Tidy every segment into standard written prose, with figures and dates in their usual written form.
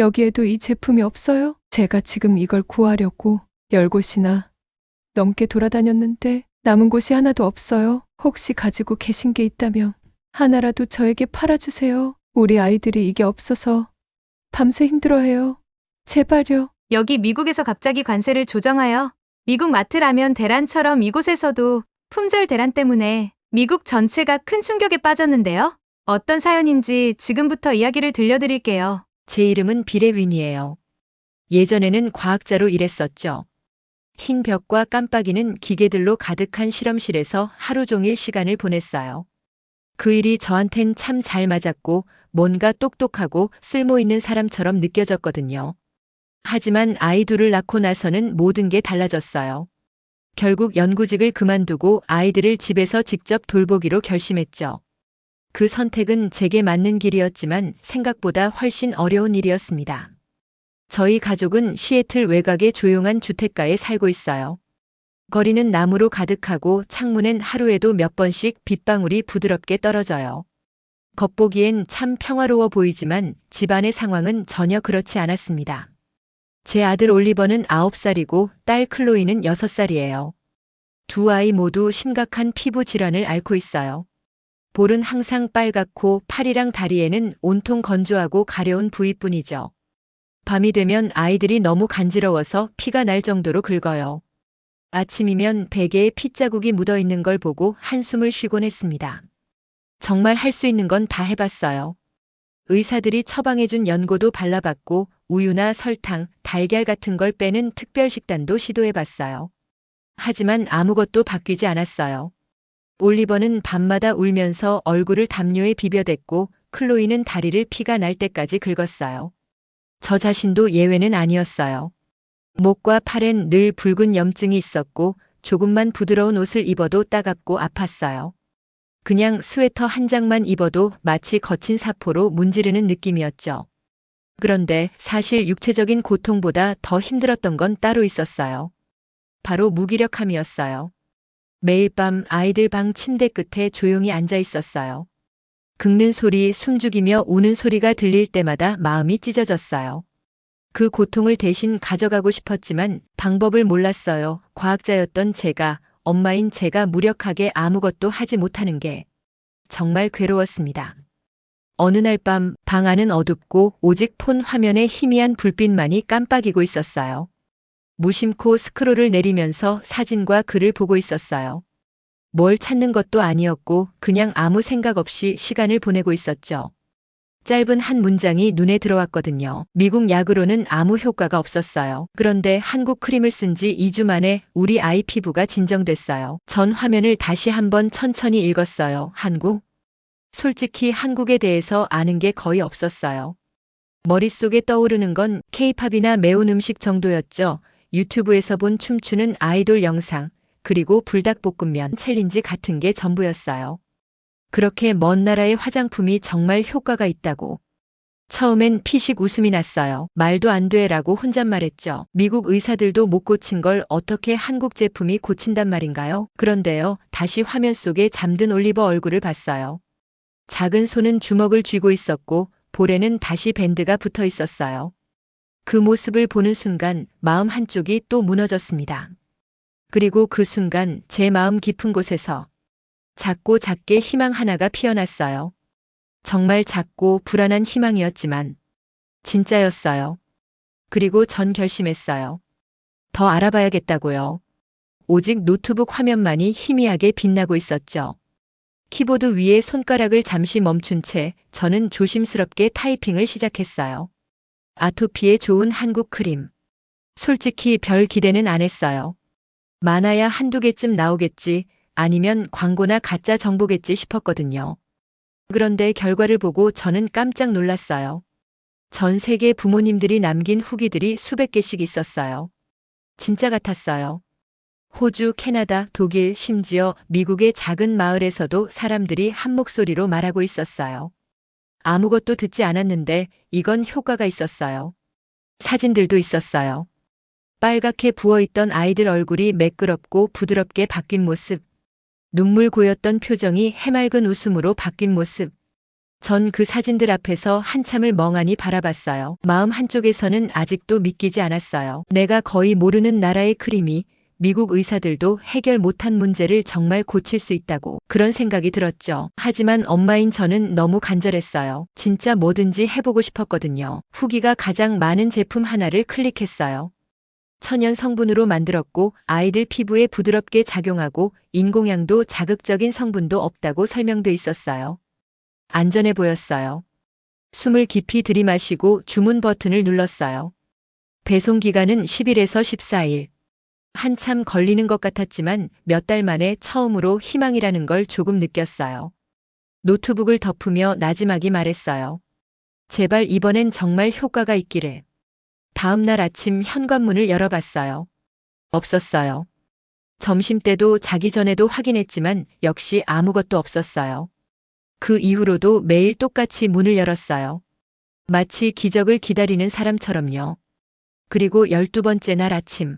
여기에도 이 제품이 없어요? 제가 지금 이걸 구하려고 10곳이나 넘게 돌아다녔는데 남은 곳이 하나도 없어요. 혹시 가지고 계신 게 있다면 하나라도 저에게 팔아주세요. 우리 아이들이 이게 없어서 밤새 힘들어해요. 제발요. 여기 미국에서 갑자기 관세를 조정하여 미국 마트라면 대란처럼 이곳에서도 품절 대란 때문에 미국 전체가 큰 충격에 빠졌는데요. 어떤 사연인지 지금부터 이야기를 들려드릴게요. 제 이름은 비레윈이에요. 예전에는 과학자로 일했었죠. 흰 벽과 깜빡이는 기계들로 가득한 실험실에서 하루 종일 시간을 보냈어요. 그 일이 저한텐 참 잘 맞았고 뭔가 똑똑하고 쓸모 있는 사람처럼 느껴졌거든요. 하지만 아이 둘을 낳고 나서는 모든 게 달라졌어요. 결국 연구직을 그만두고 아이들을 집에서 직접 돌보기로 결심했죠. 그 선택은 제게 맞는 길이었지만 생각보다 훨씬 어려운 일이었습니다. 저희 가족은 시애틀 외곽의 조용한 주택가에 살고 있어요. 거리는 나무로 가득하고 창문엔 하루에도 몇 번씩 빗방울이 부드럽게 떨어져요. 겉보기엔 참 평화로워 보이지만 집안의 상황은 전혀 그렇지 않았습니다. 제 아들 올리버는 9살이고 딸 클로이는 6살이에요. 두 아이 모두 심각한 피부 질환을 앓고 있어요. 볼은 항상 빨갛고 팔이랑 다리에는 온통 건조하고 가려운 부위뿐이죠. 밤이 되면 아이들이 너무 간지러워서 피가 날 정도로 긁어요. 아침이면 베개에 핏자국이 묻어 있는 걸 보고 한숨을 쉬곤 했습니다. 정말 할 수 있는 건 다 해봤어요. 의사들이 처방해준 연고도 발라봤고 우유나 설탕, 달걀 같은 걸 빼는 특별 식단도 시도해봤어요. 하지만 아무것도 바뀌지 않았어요. 올리버는 밤마다 울면서 얼굴을 담요에 비벼댔고 클로이는 다리를 피가 날 때까지 긁었어요. 저 자신도 예외는 아니었어요. 목과 팔엔 늘 붉은 염증이 있었고 조금만 부드러운 옷을 입어도 따갑고 아팠어요. 그냥 스웨터 한 장만 입어도 마치 거친 사포로 문지르는 느낌이었죠. 그런데 사실 육체적인 고통보다 더 힘들었던 건 따로 있었어요. 바로 무기력함이었어요. 매일 밤 아이들 방 침대 끝에 조용히 앉아 있었어요. 긁는 소리, 숨죽이며 우는 소리가 들릴 때마다 마음이 찢어졌어요. 그 고통을 대신 가져가고 싶었지만 방법을 몰랐어요. 과학자였던 제가, 엄마인 제가 무력하게 아무것도 하지 못하는 게 정말 괴로웠습니다. 어느 날 밤 방 안은 어둡고 오직 폰 화면에 희미한 불빛만이 깜빡이고 있었어요. 무심코 스크롤을 내리면서 사진과 글을 보고 있었어요. 뭘 찾는 것도 아니었고 그냥 아무 생각 없이 시간을 보내고 있었죠. 짧은 한 문장이 눈에 들어왔거든요. 미국 약으로는 아무 효과가 없었어요. 그런데 한국 크림을 쓴 지 2주 만에 우리 아이 피부가 진정됐어요. 전 화면을 다시 한번 천천히 읽었어요. 한국? 솔직히 한국에 대해서 아는 게 거의 없었어요. 머릿속에 떠오르는 건 케이팝이나 매운 음식 정도였죠. 유튜브에서 본 춤추는 아이돌 영상, 그리고 불닭볶음면 챌린지 같은 게 전부였어요. 그렇게 먼 나라의 화장품이 정말 효과가 있다고. 처음엔 피식 웃음이 났어요. 말도 안 돼라고 혼잣말했죠. 미국 의사들도 못 고친 걸 어떻게 한국 제품이 고친단 말인가요? 그런데요, 다시 화면 속에 잠든 올리버 얼굴을 봤어요. 작은 손은 주먹을 쥐고 있었고 볼에는 다시 밴드가 붙어 있었어요. 그 모습을 보는 순간 마음 한쪽이 또 무너졌습니다. 그리고 그 순간 제 마음 깊은 곳에서 작고 작게 희망 하나가 피어났어요. 정말 작고 불안한 희망이었지만 진짜였어요. 그리고 전 결심했어요. 더 알아봐야겠다고요. 오직 노트북 화면만이 희미하게 빛나고 있었죠. 키보드 위에 손가락을 잠시 멈춘 채 저는 조심스럽게 타이핑을 시작했어요. 아토피에 좋은 한국 크림. 솔직히 별 기대는 안 했어요. 많아야 한두 개쯤 나오겠지, 아니면 광고나 가짜 정보겠지 싶었거든요. 그런데 결과를 보고 저는 깜짝 놀랐어요. 전 세계 부모님들이 남긴 후기들이 수백 개씩 있었어요. 진짜 같았어요. 호주, 캐나다, 독일, 심지어 미국의 작은 마을에서도 사람들이 한 목소리로 말하고 있었어요. 아무것도 듣지 않았는데 이건 효과가 있었어요. 사진들도 있었어요. 빨갛게 부어있던 아이들 얼굴이 매끄럽고 부드럽게 바뀐 모습. 눈물 고였던 표정이 해맑은 웃음으로 바뀐 모습. 전 그 사진들 앞에서 한참을 멍하니 바라봤어요. 마음 한쪽에서는 아직도 믿기지 않았어요. 내가 거의 모르는 나라의 크림이 미국 의사들도 해결 못한 문제를 정말 고칠 수 있다고 그런 생각이 들었죠. 하지만 엄마인 저는 너무 간절했어요. 진짜 뭐든지 해보고 싶었거든요. 후기가 가장 많은 제품 하나를 클릭했어요. 천연 성분으로 만들었고 아이들 피부에 부드럽게 작용하고 인공향도 자극적인 성분도 없다고 설명돼 있었어요. 안전해 보였어요. 숨을 깊이 들이마시고 주문 버튼을 눌렀어요. 배송 기간은 10일에서 14일. 한참 걸리는 것 같았지만 몇 달 만에 처음으로 희망이라는 걸 조금 느꼈어요. 노트북을 덮으며 나지막이 말했어요. 제발 이번엔 정말 효과가 있기를. 다음 날 아침 현관문을 열어봤어요. 없었어요. 점심때도 자기 전에도 확인했지만 역시 아무것도 없었어요. 그 이후로도 매일 똑같이 문을 열었어요. 마치 기적을 기다리는 사람처럼요. 그리고 12번째 날 아침.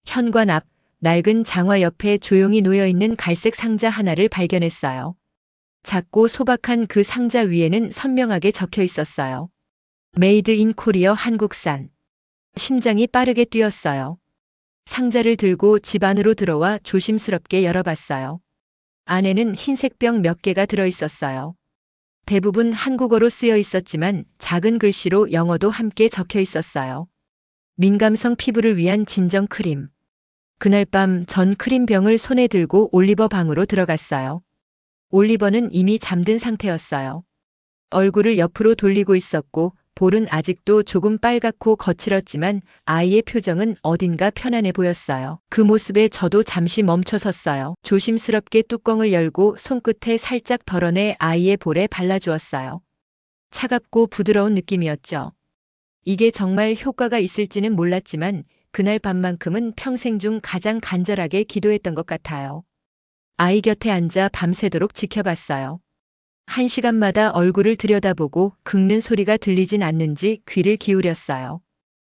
현관 앞 낡은 장화 옆에 조용히 놓여있는 갈색 상자 하나를 발견했어요. 작고 소박한 그 상자 위에는 선명하게 적혀 있었어요. 메이드 인 코리어 한국산. 심장이 빠르게 뛰었어요. 상자를 들고 집 안으로 들어와 조심스럽게 열어봤어요. 안에는 흰색 병 몇 개가 들어있었어요. 대부분 한국어로 쓰여 있었지만 작은 글씨로 영어도 함께 적혀 있었어요. 민감성 피부를 위한 진정 크림. 그날 밤 전 크림병을 손에 들고 올리버 방으로 들어갔어요. 올리버는 이미 잠든 상태였어요. 얼굴을 옆으로 돌리고 있었고 볼은 아직도 조금 빨갛고 거칠었지만 아이의 표정은 어딘가 편안해 보였어요. 그 모습에 저도 잠시 멈춰섰어요. 조심스럽게 뚜껑을 열고 손끝에 살짝 덜어내 아이의 볼에 발라주었어요. 차갑고 부드러운 느낌이었죠. 이게 정말 효과가 있을지는 몰랐지만 그날 밤만큼은 평생 중 가장 간절하게 기도했던 것 같아요. 아이 곁에 앉아 밤새도록 지켜봤어요. 1시간마다 얼굴을 들여다보고 긁는 소리가 들리진 않는지 귀를 기울였어요.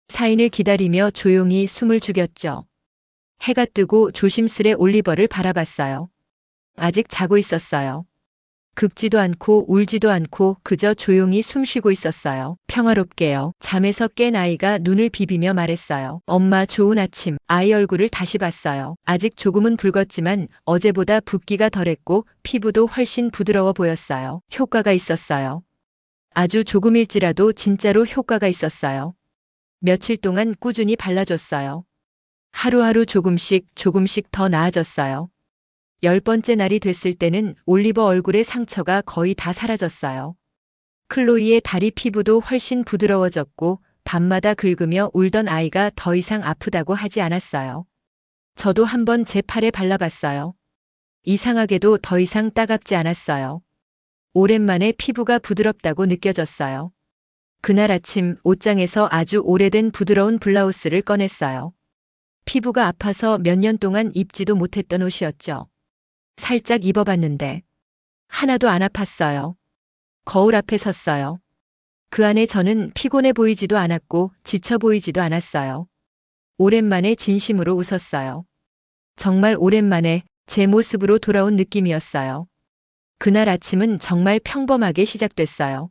사인을 기다리며 조용히 숨을 죽였죠. 해가 뜨고 조심스레 올리버를 바라봤어요. 아직 자고 있었어요. 긁지도 않고 울지도 않고 그저 조용히 숨쉬고 있었어요. 평화롭게요. 잠에서 깬 아이가 눈을 비비며 말했어요. 엄마 좋은 아침. 아이 얼굴을 다시 봤어요. 아직 조금은 붉었지만 어제보다 붓기가 덜했고 피부도 훨씬 부드러워 보였어요. 효과가 있었어요. 아주 조금일지라도 진짜로 효과가 있었어요. 며칠 동안 꾸준히 발라줬어요. 하루하루 조금씩 더 나아졌어요. 10번째 날이 됐을 때는 올리버 얼굴의 상처가 거의 다 사라졌어요. 클로이의 다리 피부도 훨씬 부드러워졌고 밤마다 긁으며 울던 아이가 더 이상 아프다고 하지 않았어요. 저도 한번 제 팔에 발라봤어요. 이상하게도 더 이상 따갑지 않았어요. 오랜만에 피부가 부드럽다고 느껴졌어요. 그날 아침 옷장에서 아주 오래된 부드러운 블라우스를 꺼냈어요. 피부가 아파서 몇 년 동안 입지도 못했던 옷이었죠. 살짝 입어봤는데 하나도 안 아팠어요. 거울 앞에 섰어요. 그 안에 저는 피곤해 보이지도 않았고 지쳐 보이지도 않았어요. 오랜만에 진심으로 웃었어요. 정말 오랜만에 제 모습으로 돌아온 느낌이었어요. 그날 아침은 정말 평범하게 시작됐어요.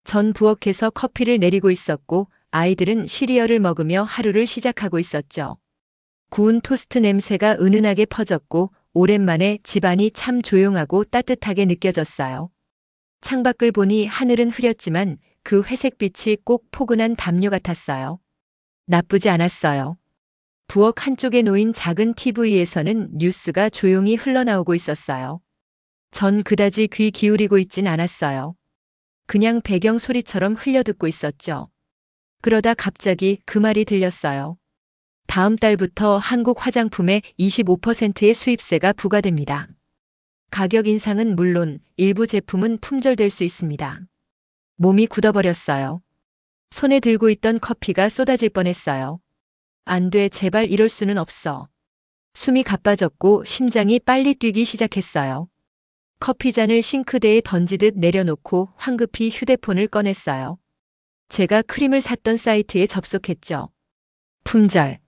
전 부엌에서 커피를 내리고 있었고 아이들은 시리얼을 먹으며 하루를 시작하고 있었죠. 구운 토스트 냄새가 은은하게 퍼졌고 오랜만에 집안이 참 조용하고 따뜻하게 느껴졌어요. 창밖을 보니 하늘은 흐렸지만 그 회색빛이 꼭 포근한 담요 같았어요. 나쁘지 않았어요. 부엌 한쪽에 놓인 작은 TV에서는 뉴스가 조용히 흘러나오고 있었어요. 전 그다지 귀 기울이고 있진 않았어요. 그냥 배경 소리처럼 흘려듣고 있었죠. 그러다 갑자기 그 말이 들렸어요. 다음 달부터 한국 화장품에 25%의 수입세가 부과됩니다. 가격 인상은 물론 일부 제품은 품절될 수 있습니다. 몸이 굳어버렸어요. 손에 들고 있던 커피가 쏟아질 뻔했어요. 안 돼, 제발 이럴 수는 없어. 숨이 가빠졌고 심장이 빨리 뛰기 시작했어요. 커피잔을 싱크대에 던지듯 내려놓고 황급히 휴대폰을 꺼냈어요. 제가 크림을 샀던 사이트에 접속했죠. 품절.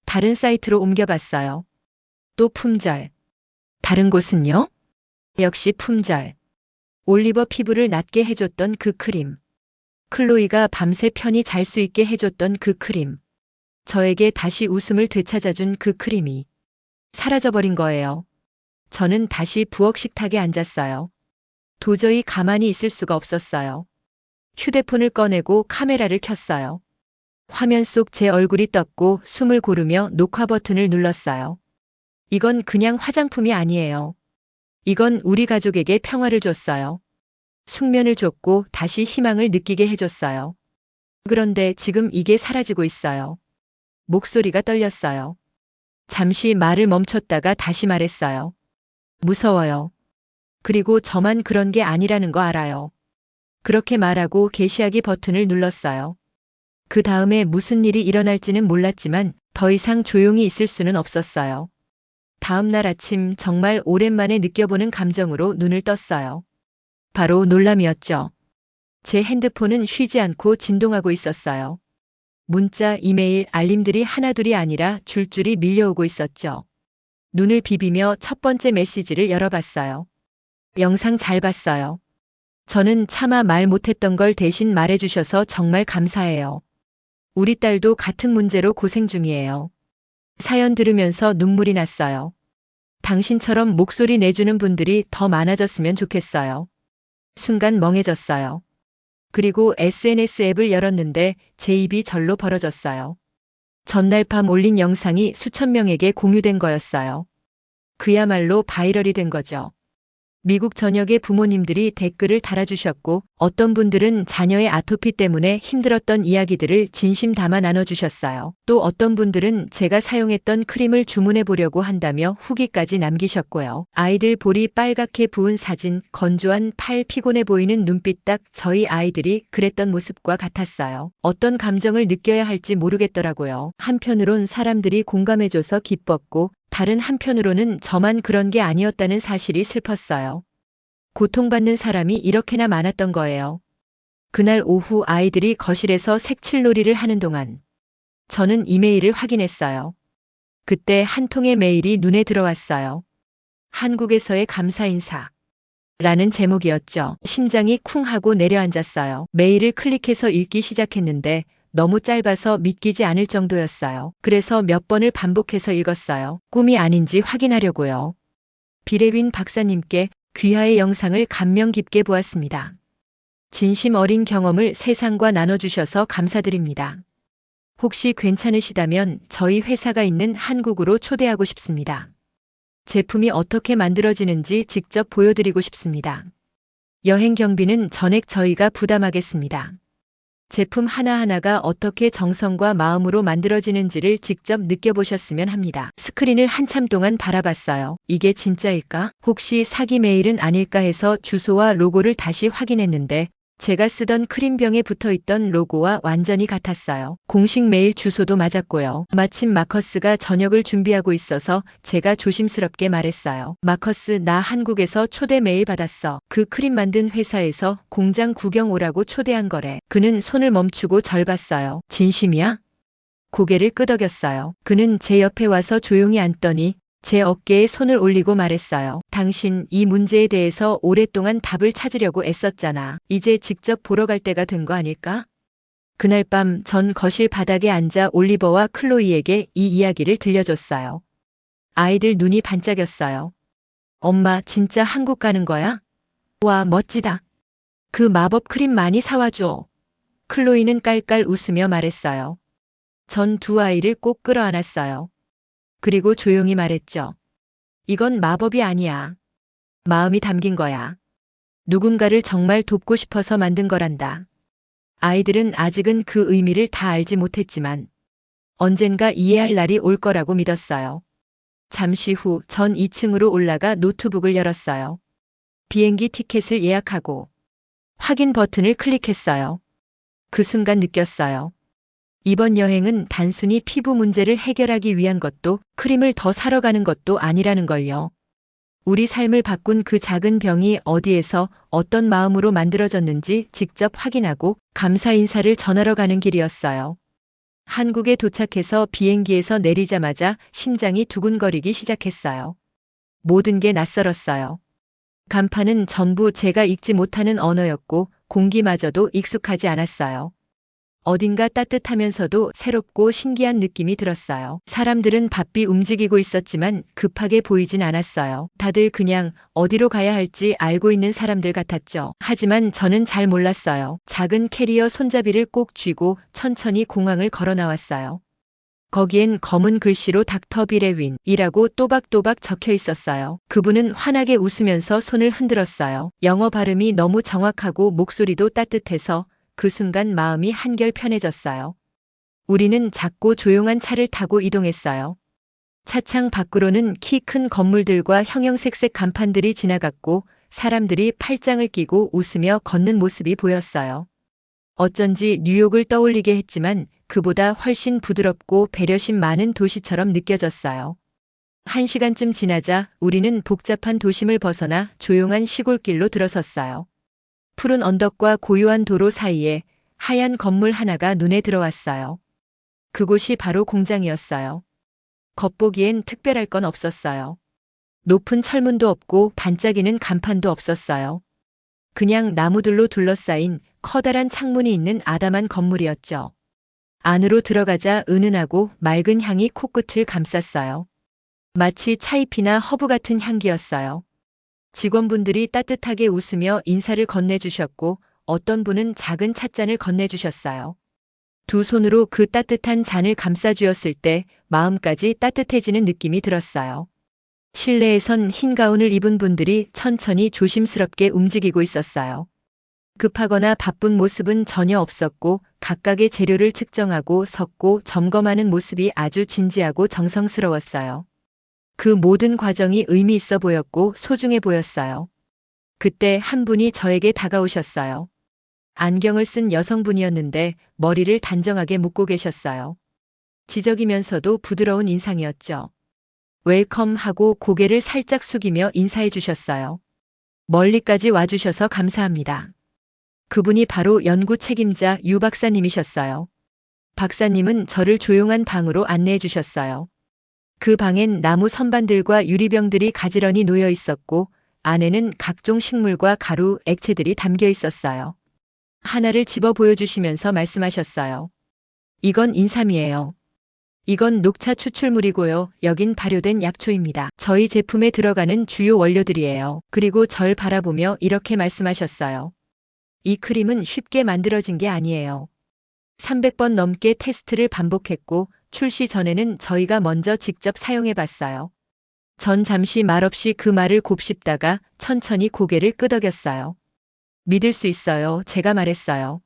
다른 사이트로 옮겨봤어요. 또 품절. 다른 곳은요? 역시 품절. 올리버 피부를 낫게 해줬던 그 크림. 클로이가 밤새 편히 잘 수 있게 해줬던 그 크림. 저에게 다시 웃음을 되찾아준 그 크림이 사라져버린 거예요. 저는 다시 부엌 식탁에 앉았어요. 도저히 가만히 있을 수가 없었어요. 휴대폰을 꺼내고 카메라를 켰어요. 화면 속 제 얼굴이 떴고 숨을 고르며 녹화 버튼을 눌렀어요. 이건 그냥 화장품이 아니에요. 이건 우리 가족에게 평화를 줬어요. 숙면을 줬고 다시 희망을 느끼게 해줬어요. 그런데 지금 이게 사라지고 있어요. 목소리가 떨렸어요. 잠시 말을 멈췄다가 다시 말했어요. 무서워요. 그리고 저만 그런 게 아니라는 거 알아요. 그렇게 말하고 게시하기 버튼을 눌렀어요. 그 다음에 무슨 일이 일어날지는 몰랐지만 더 이상 조용히 있을 수는 없었어요. 다음 날 아침 정말 오랜만에 느껴보는 감정으로 눈을 떴어요. 바로 놀람이었죠. 제 핸드폰은 쉬지 않고 진동하고 있었어요. 문자, 이메일, 알림들이 하나둘이 아니라 줄줄이 밀려오고 있었죠. 눈을 비비며 첫 번째 메시지를 열어봤어요. 영상 잘 봤어요. 저는 차마 말 못했던 걸 대신 말해주셔서 정말 감사해요. 우리 딸도 같은 문제로 고생 중이에요. 사연 들으면서 눈물이 났어요. 당신처럼 목소리 내주는 분들이 더 많아졌으면 좋겠어요. 순간 멍해졌어요. 그리고 SNS 앱을 열었는데 제 입이 절로 벌어졌어요. 전날 밤 올린 영상이 수천 명에게 공유된 거였어요. 그야말로 바이럴이 된 거죠. 미국 전역의 부모님들이 댓글을 달아주셨고 어떤 분들은 자녀의 아토피 때문에 힘들었던 이야기들을 진심 담아 나눠주셨어요. 또 어떤 분들은 제가 사용했던 크림을 주문해 보려고 한다며 후기까지 남기셨고요. 아이들 볼이 빨갛게 부은 사진, 건조한 팔, 피곤해 보이는 눈빛 딱 저희 아이들이 그랬던 모습과 같았어요. 어떤 감정을 느껴야 할지 모르겠더라고요. 한편으론 사람들이 공감해줘서 기뻤고 다른 한편으로는 저만 그런 게 아니었다는 사실이 슬펐어요. 고통받는 사람이 이렇게나 많았던 거예요. 그날 오후 아이들이 거실에서 색칠놀이를 하는 동안 저는 이메일을 확인했어요. 그때 한 통의 메일이 눈에 들어왔어요. 한국에서의 감사 인사. 라는 제목이었죠. 심장이 쿵 하고 내려앉았어요. 메일을 클릭해서 읽기 시작했는데 너무 짧아서 믿기지 않을 정도였어요. 그래서 몇 번을 반복해서 읽었어요. 꿈이 아닌지 확인하려고요. 비레윈 박사님께 귀하의 영상을 감명 깊게 보았습니다. 진심 어린 경험을 세상과 나눠주셔서 감사드립니다. 혹시 괜찮으시다면 저희 회사가 있는 한국으로 초대하고 싶습니다. 제품이 어떻게 만들어지는지 직접 보여드리고 싶습니다. 여행 경비는 전액 저희가 부담하겠습니다. 제품 하나하나가 어떻게 정성과 마음으로 만들어지는지를 직접 느껴보셨으면 합니다. 스크린을 한참 동안 바라봤어요. 이게 진짜일까? 혹시 사기 메일은 아닐까 해서 주소와 로고를 다시 확인했는데 제가 쓰던 크림병에 붙어있던 로고와 완전히 같았어요. 공식 메일 주소도 맞았고요. 마침 마커스가 저녁을 준비하고 있어서 제가 조심스럽게 말했어요. 마커스, 나 한국에서 초대 메일 받았어. 그 크림 만든 회사에서 공장 구경 오라고 초대한 거래. 그는 손을 멈추고 절 봤어요. 진심이야? 고개를 끄덕였어요. 그는 제 옆에 와서 조용히 앉더니 제 어깨에 손을 올리고 말했어요. 당신 이 문제에 대해서 오랫동안 답을 찾으려고 애썼잖아. 이제 직접 보러 갈 때가 된 거 아닐까? 그날 밤 전 거실 바닥에 앉아 올리버와 클로이에게 이 이야기를 들려줬어요. 아이들 눈이 반짝였어요. 엄마, 진짜 한국 가는 거야? 와, 멋지다. 그 마법 크림 많이 사와줘. 클로이는 깔깔 웃으며 말했어요. 전 두 아이를 꼭 끌어안았어요. 그리고 조용히 말했죠. 이건 마법이 아니야. 마음이 담긴 거야. 누군가를 정말 돕고 싶어서 만든 거란다. 아이들은 아직은 그 의미를 다 알지 못했지만 언젠가 이해할 날이 올 거라고 믿었어요. 잠시 후 전 2층으로 올라가 노트북을 열었어요. 비행기 티켓을 예약하고 확인 버튼을 클릭했어요. 그 순간 느꼈어요. 이번 여행은 단순히 피부 문제를 해결하기 위한 것도 크림을 더 사러 가는 것도 아니라는 걸요. 우리 삶을 바꾼 그 작은 병이 어디에서 어떤 마음으로 만들어졌는지 직접 확인하고 감사 인사를 전하러 가는 길이었어요. 한국에 도착해서 비행기에서 내리자마자 심장이 두근거리기 시작했어요. 모든 게 낯설었어요. 간판은 전부 제가 읽지 못하는 언어였고 공기마저도 익숙하지 않았어요. 어딘가 따뜻하면서도 새롭고 신기한 느낌이 들었어요. 사람들은 바삐 움직이고 있었지만 급하게 보이진 않았어요. 다들 그냥 어디로 가야 할지 알고 있는 사람들 같았죠. 하지만 저는 잘 몰랐어요. 작은 캐리어 손잡이를 꼭 쥐고 천천히 공항을 걸어 나왔어요. 거기엔 검은 글씨로 닥터 비레윈이라고 또박또박 적혀 있었어요. 그분은 환하게 웃으면서 손을 흔들었어요. 영어 발음이 너무 정확하고 목소리도 따뜻해서 그 순간 마음이 한결 편해졌어요. 우리는 작고 조용한 차를 타고 이동했어요. 차창 밖으로는 키 큰 건물들과 형형색색 간판들이 지나갔고 사람들이 팔짱을 끼고 웃으며 걷는 모습이 보였어요. 어쩐지 뉴욕을 떠올리게 했지만 그보다 훨씬 부드럽고 배려심 많은 도시처럼 느껴졌어요. 1시간쯤 지나자 우리는 복잡한 도심을 벗어나 조용한 시골길로 들어섰어요. 푸른 언덕과 고요한 도로 사이에 하얀 건물 하나가 눈에 들어왔어요. 그곳이 바로 공장이었어요. 겉보기엔 특별할 건 없었어요. 높은 철문도 없고 반짝이는 간판도 없었어요. 그냥 나무들로 둘러싸인 커다란 창문이 있는 아담한 건물이었죠. 안으로 들어가자 은은하고 맑은 향이 코끝을 감쌌어요. 마치 차잎이나 허브 같은 향기였어요. 직원분들이 따뜻하게 웃으며 인사를 건네주셨고 어떤 분은 작은 찻잔을 건네주셨어요. 두 손으로 그 따뜻한 잔을 감싸주었을 때 마음까지 따뜻해지는 느낌이 들었어요. 실내에선 흰 가운을 입은 분들이 천천히 조심스럽게 움직이고 있었어요. 급하거나 바쁜 모습은 전혀 없었고 각각의 재료를 측정하고 섞고 점검하는 모습이 아주 진지하고 정성스러웠어요. 그 모든 과정이 의미 있어 보였고 소중해 보였어요. 그때 한 분이 저에게 다가오셨어요. 안경을 쓴 여성분이었는데 머리를 단정하게 묶고 계셨어요. 지적이면서도 부드러운 인상이었죠. 웰컴 하고 고개를 살짝 숙이며 인사해 주셨어요. 멀리까지 와주셔서 감사합니다. 그분이 바로 연구 책임자 유 박사님이셨어요. 박사님은 저를 조용한 방으로 안내해 주셨어요. 그 방엔 나무 선반들과 유리병들이 가지런히 놓여 있었고 안에는 각종 식물과 가루, 액체들이 담겨 있었어요. 하나를 집어 보여주시면서 말씀하셨어요. 이건 인삼이에요. 이건 녹차 추출물이고요. 여긴 발효된 약초입니다. 저희 제품에 들어가는 주요 원료들이에요. 그리고 절 바라보며 이렇게 말씀하셨어요. 이 크림은 쉽게 만들어진 게 아니에요. 300번 넘게 테스트를 반복했고 출시 전에는 저희가 먼저 직접 사용해 봤어요. 전 잠시 말없이 그 말을 곱씹다가 천천히 고개를 끄덕였어요. 믿을 수 있어요. 제가 말했어요.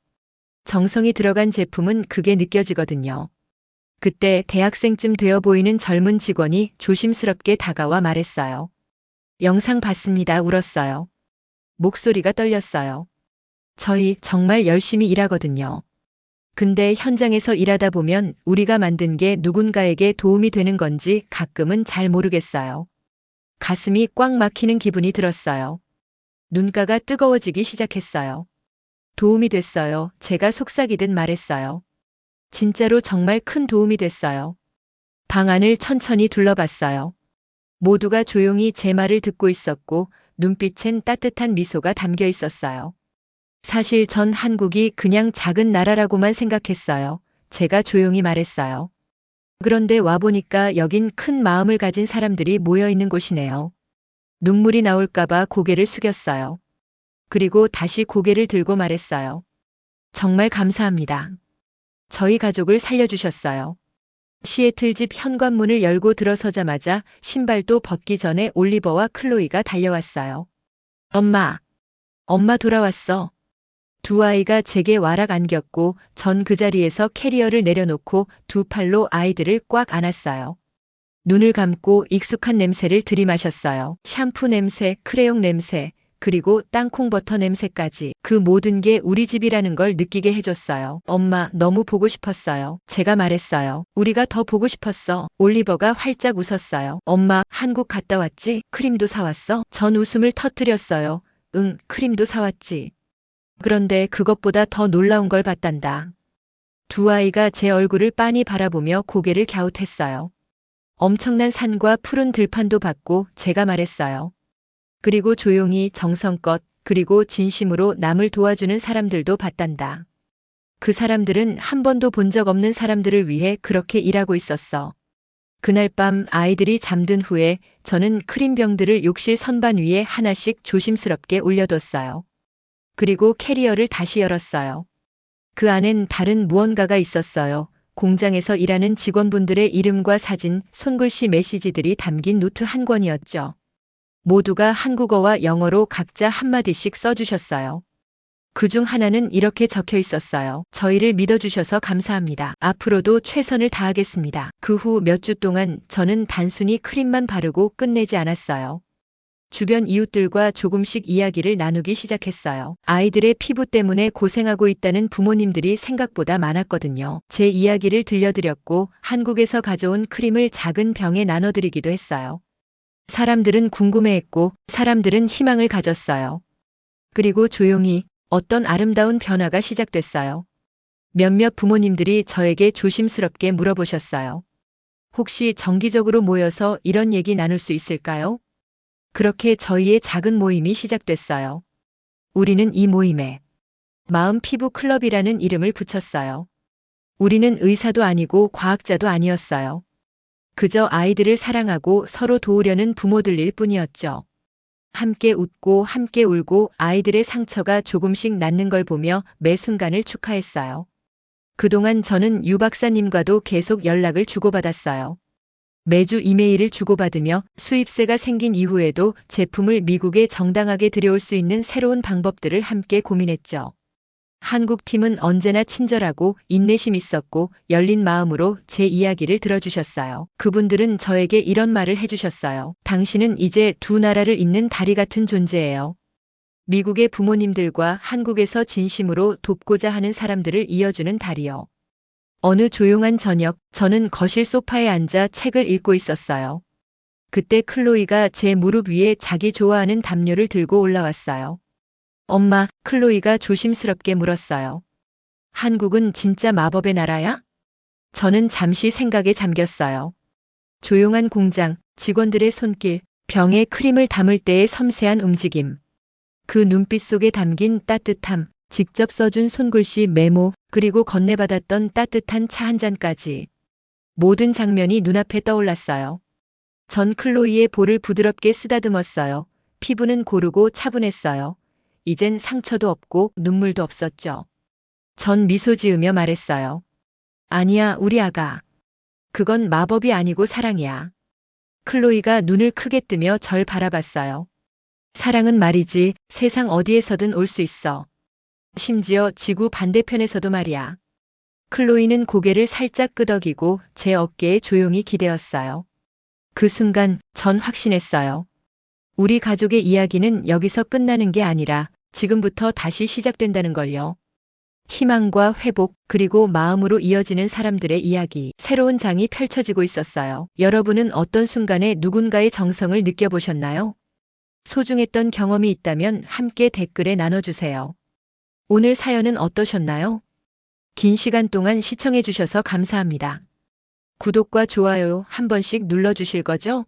정성이 들어간 제품은 그게 느껴지거든요. 그때 대학생쯤 되어 보이는 젊은 직원이 조심스럽게 다가와 말했어요. 영상 봤습니다. 울었어요. 목소리가 떨렸어요. 저희 정말 열심히 일하거든요. 근데 현장에서 일하다 보면 우리가 만든 게 누군가에게 도움이 되는 건지 가끔은 잘 모르겠어요. 가슴이 꽉 막히는 기분이 들었어요. 눈가가 뜨거워지기 시작했어요. 도움이 됐어요. 제가 속삭이듯 말했어요. 진짜로 정말 큰 도움이 됐어요. 방 안을 천천히 둘러봤어요. 모두가 조용히 제 말을 듣고 있었고 눈빛엔 따뜻한 미소가 담겨 있었어요. 사실 전 한국이 그냥 작은 나라라고만 생각했어요. 제가 조용히 말했어요. 그런데 와보니까 여긴 큰 마음을 가진 사람들이 모여 있는 곳이네요. 눈물이 나올까봐 고개를 숙였어요. 그리고 다시 고개를 들고 말했어요. 정말 감사합니다. 저희 가족을 살려주셨어요. 시애틀 집 현관문을 열고 들어서자마자 신발도 벗기 전에 올리버와 클로이가 달려왔어요. 엄마 돌아왔어. 두 아이가 제게 와락 안겼고 전 그 자리에서 캐리어를 내려놓고 두 팔로 아이들을 꽉 안았어요. 눈을 감고 익숙한 냄새를 들이마셨어요. 샴푸 냄새, 크레용 냄새, 그리고 땅콩버터 냄새까지 그 모든 게 우리 집이라는 걸 느끼게 해줬어요. 엄마, 너무 보고 싶었어요. 제가 말했어요. 우리가 더 보고 싶었어. 올리버가 활짝 웃었어요. 엄마, 한국 갔다 왔지? 크림도 사왔어? 전 웃음을 터뜨렸어요. 응, 크림도 사왔지. 그런데 그것보다 더 놀라운 걸 봤단다. 두 아이가 제 얼굴을 빤히 바라보며 고개를 갸웃했어요. 엄청난 산과 푸른 들판도 봤고 제가 말했어요. 그리고 조용히 정성껏 그리고 진심으로 남을 도와주는 사람들도 봤단다. 그 사람들은 한 번도 본 적 없는 사람들을 위해 그렇게 일하고 있었어. 그날 밤 아이들이 잠든 후에 저는 크림병들을 욕실 선반 위에 하나씩 조심스럽게 올려뒀어요. 그리고 캐리어를 다시 열었어요. 그 안엔 다른 무언가가 있었어요. 공장에서 일하는 직원분들의 이름과 사진, 손글씨 메시지들이 담긴 노트 한 권이었죠. 모두가 한국어와 영어로 각자 한마디씩 써주셨어요. 그중 하나는 이렇게 적혀 있었어요. 저희를 믿어주셔서 감사합니다. 앞으로도 최선을 다하겠습니다. 그 후 몇 주 동안 저는 단순히 크림만 바르고 끝내지 않았어요. 주변 이웃들과 조금씩 이야기를 나누기 시작했어요. 아이들의 피부 때문에 고생하고 있다는 부모님들이 생각보다 많았거든요. 제 이야기를 들려드렸고 한국에서 가져온 크림을 작은 병에 나눠드리기도 했어요. 사람들은 궁금해했고 사람들은 희망을 가졌어요. 그리고 조용히 어떤 아름다운 변화가 시작됐어요. 몇몇 부모님들이 저에게 조심스럽게 물어보셨어요. 혹시 정기적으로 모여서 이런 얘기 나눌 수 있을까요? 그렇게 저희의 작은 모임이 시작됐어요. 우리는 이 모임에 마음 피부 클럽이라는 이름을 붙였어요. 우리는 의사도 아니고 과학자도 아니었어요. 그저 아이들을 사랑하고 서로 도우려는 부모들일 뿐이었죠. 함께 웃고 함께 울고 아이들의 상처가 조금씩 낫는 걸 보며 매 순간을 축하했어요. 그동안 저는 유 박사님과도 계속 연락을 주고받았어요. 매주 이메일을 주고받으며 수입세가 생긴 이후에도 제품을 미국에 정당하게 들여올 수 있는 새로운 방법들을 함께 고민했죠. 한국 팀은 언제나 친절하고 인내심 있었고 열린 마음으로 제 이야기를 들어주셨어요. 그분들은 저에게 이런 말을 해주셨어요. 당신은 이제 두 나라를 잇는 다리 같은 존재예요. 미국의 부모님들과 한국에서 진심으로 돕고자 하는 사람들을 이어주는 다리요. 어느 조용한 저녁, 저는 거실 소파에 앉아 책을 읽고 있었어요. 그때 클로이가 제 무릎 위에 자기 좋아하는 담요를 들고 올라왔어요. 엄마, 클로이가 조심스럽게 물었어요. 한국은 진짜 마법의 나라야? 저는 잠시 생각에 잠겼어요. 조용한 공장, 직원들의 손길, 병에 크림을 담을 때의 섬세한 움직임. 그 눈빛 속에 담긴 따뜻함, 직접 써준 손글씨 메모, 그리고 건네받았던 따뜻한 차 한 잔까지. 모든 장면이 눈앞에 떠올랐어요. 전 클로이의 볼을 부드럽게 쓰다듬었어요. 피부는 고르고 차분했어요. 이젠 상처도 없고 눈물도 없었죠. 전 미소 지으며 말했어요. 아니야, 우리 아가. 그건 마법이 아니고 사랑이야. 클로이가 눈을 크게 뜨며 절 바라봤어요. 사랑은 말이지 세상 어디에서든 올 수 있어. 심지어 지구 반대편에서도 말이야. 클로이는 고개를 살짝 끄덕이고 제 어깨에 조용히 기대었어요. 그 순간 전 확신했어요. 우리 가족의 이야기는 여기서 끝나는 게 아니라 지금부터 다시 시작된다는 걸요. 희망과 회복, 그리고 마음으로 이어지는 사람들의 이야기, 새로운 장이 펼쳐지고 있었어요. 여러분은 어떤 순간에 누군가의 정성을 느껴보셨나요? 소중했던 경험이 있다면 함께 댓글에 나눠주세요. 오늘 사연은 어떠셨나요? 긴 시간 동안 시청해주셔서 감사합니다. 구독과 좋아요 한 번씩 눌러주실 거죠?